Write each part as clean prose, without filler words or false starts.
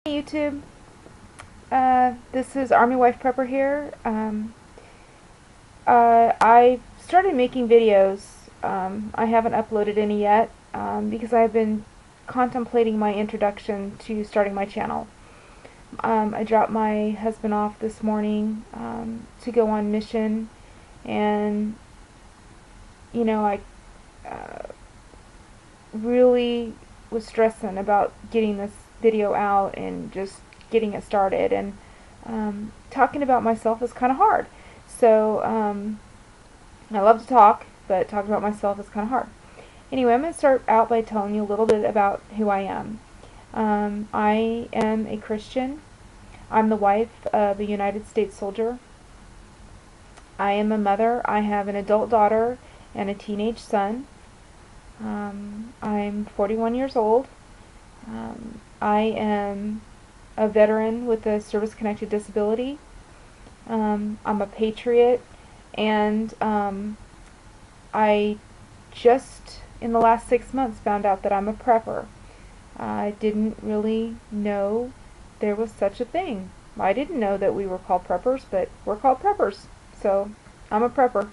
Hey YouTube, this is ArmyWifePrepper here. I started making videos. I haven't uploaded any yet because I've been contemplating my introduction to starting my channel. I dropped my husband off this morning to go on mission, and I really was stressing about getting this video out and just getting it started, and talking about myself is kind of hard. So I love to talk, but talking about myself is kind of hard. Anyway, I'm going to start out by telling you a little bit about who I am. I am a Christian. I'm the wife of a United States soldier. I am a mother. I have an adult daughter and a teenage son. I'm 41 years old. I am a veteran with a service-connected disability. I'm a patriot, and I just in the last 6 months found out that I'm a prepper. I didn't really know there was such a thing. I didn't know that we were called preppers, but we're called preppers. So I'm a prepper.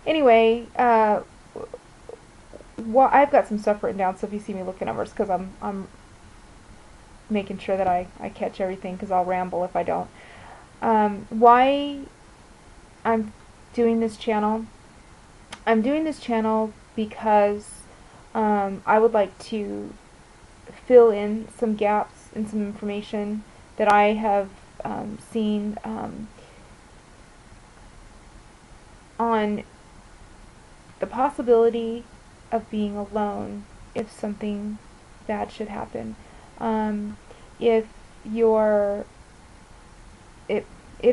Anyway, well, I've got some stuff written down, so if you see me looking over, it's because I'm making sure that I catch everything, because I'll ramble if I don't. Why I'm doing this channel? I'm doing this channel because I would like to fill in some gaps in some information that I have seen on the possibility of being alone if something bad should happen. If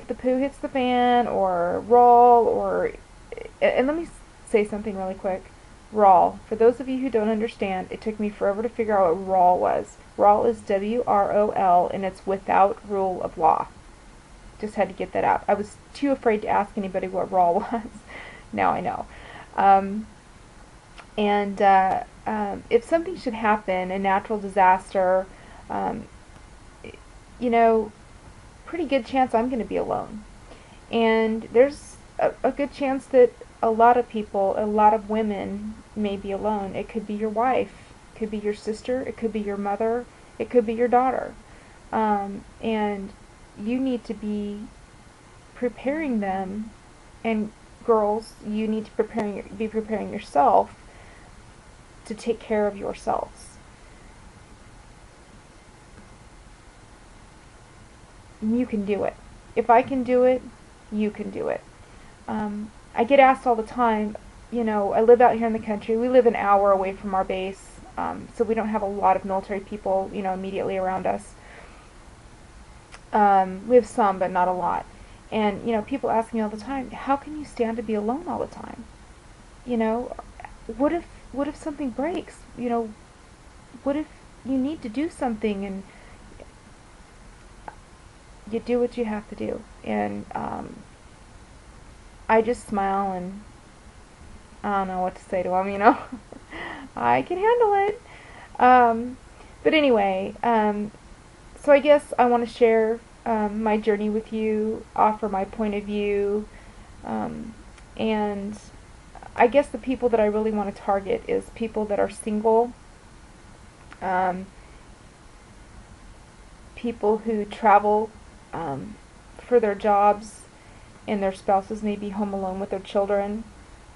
the poo hits the fan, or raw, and let me say something really quick. RAW. For those of you who don't understand, it took me forever to figure out what RAW was. RAW is WROL, and it's without rule of law. Just had to get that out. I was too afraid to ask anybody what RAW was. Now I know. If something should happen, a natural disaster, pretty good chance I'm going to be alone. And there's a good chance that a lot of people, a lot of women may be alone. It could be your wife, it could be your sister, it could be your mother, it could be your daughter. And you need to be preparing them, and girls, you need to be preparing yourself to take care of yourselves. You can do it. If I can do it, you can do it. I get asked all the time, I live out here in the country. We live an hour away from our base, so we don't have a lot of military people, immediately around us. We have some, but not a lot. And, people ask me all the time, how can you stand to be alone all the time? What if something breaks? What if you need to do something, and you do what you have to do? And I just smile, and I don't know what to say to them, I can handle it. But anyway, so I guess I want to share my journey with you, offer my point of view, and I guess the people that I really want to target is people that are single, people who travel for their jobs, and their spouses may be home alone with their children,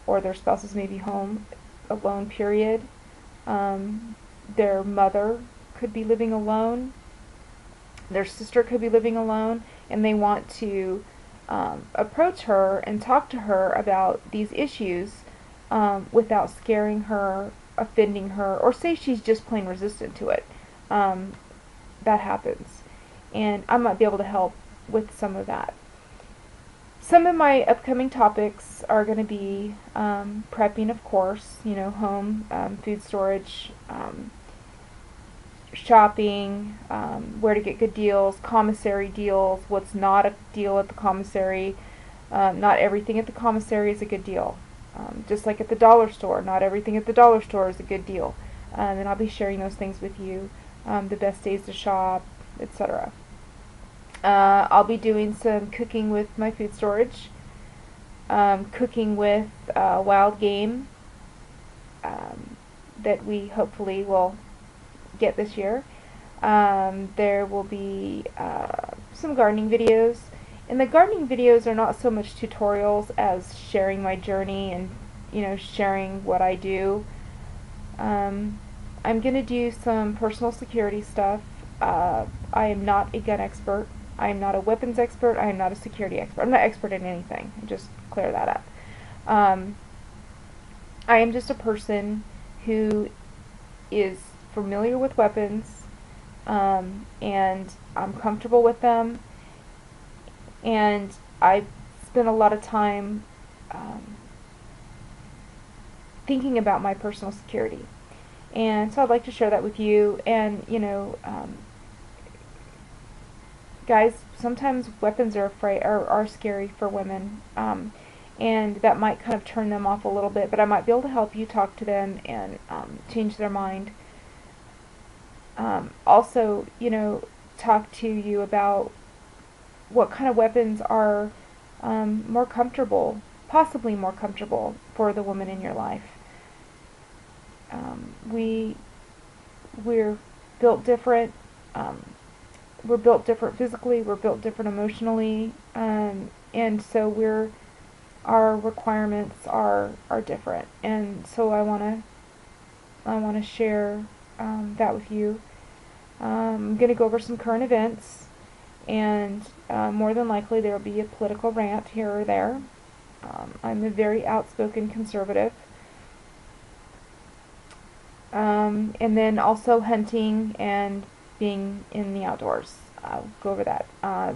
or their spouses may be home alone, period. Their mother could be living alone, their sister could be living alone, and they want to approach her and talk to her about these issues without scaring her, offending her, or say she's just plain resistant to it. That happens. And I might be able to help with some of that. Some of my upcoming topics are going to be prepping, of course, home, food storage, shopping, where to get good deals, commissary deals, what's not a deal at the commissary. Not everything at the commissary is a good deal. Just like at the dollar store, not everything at the dollar store is a good deal. And I'll be sharing those things with you. the best days to shop, etc. I'll be doing some cooking with my food storage, cooking with wild game that we hopefully will get this year. There will be some gardening videos. And the gardening videos are not so much tutorials as sharing my journey and, sharing what I do. I'm going to do some personal security stuff. I am not a gun expert. I am not a weapons expert. I am not a security expert. I'm not expert in anything. Just clear that up. I am just a person who is familiar with weapons, and I'm comfortable with them, and I spend a lot of time thinking about my personal security. And so I'd like to share that with you. And, guys, sometimes weapons are scary for women, and that might kind of turn them off a little bit, but I might be able to help you talk to them and change their mind. Also, talk to you about what kind of weapons are more comfortable, possibly more comfortable for the woman in your life. We're built different. We're built different physically. We're built different emotionally, and so our requirements are different. And so I wanna share that with you. I'm gonna go over some current events, and more than likely there will be a political rant here or there. I'm a very outspoken conservative. And then also hunting and being in the outdoors. I'll go over that.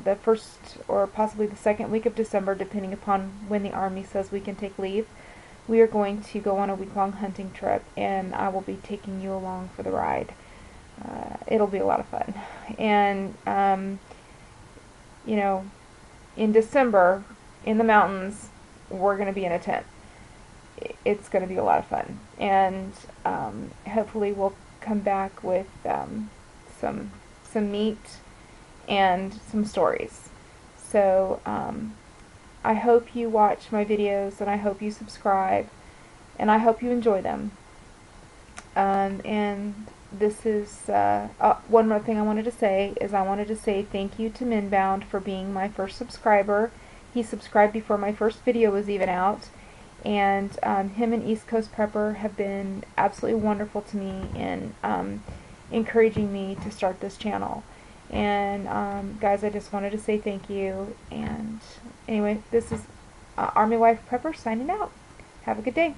The first or possibly the second week of December, depending upon when the Army says we can take leave, we are going to go on a week-long hunting trip, and I will be taking you along for the ride. It'll be a lot of fun. And, in December, in the mountains, we're going to be in a tent. It's going to be a lot of fun. And hopefully we'll come back with some meat and some stories. So I hope you watch my videos, and I hope you subscribe, and I hope you enjoy them. And this is one more thing I wanted to say is I wanted to say thank you to Minbound for being my first subscriber. He subscribed before my first video was even out. And him and East Coast Prepper have been absolutely wonderful to me in encouraging me to start this channel. And guys, I just wanted to say thank you. And anyway, this is Army Wife Prepper signing out. Have a good day.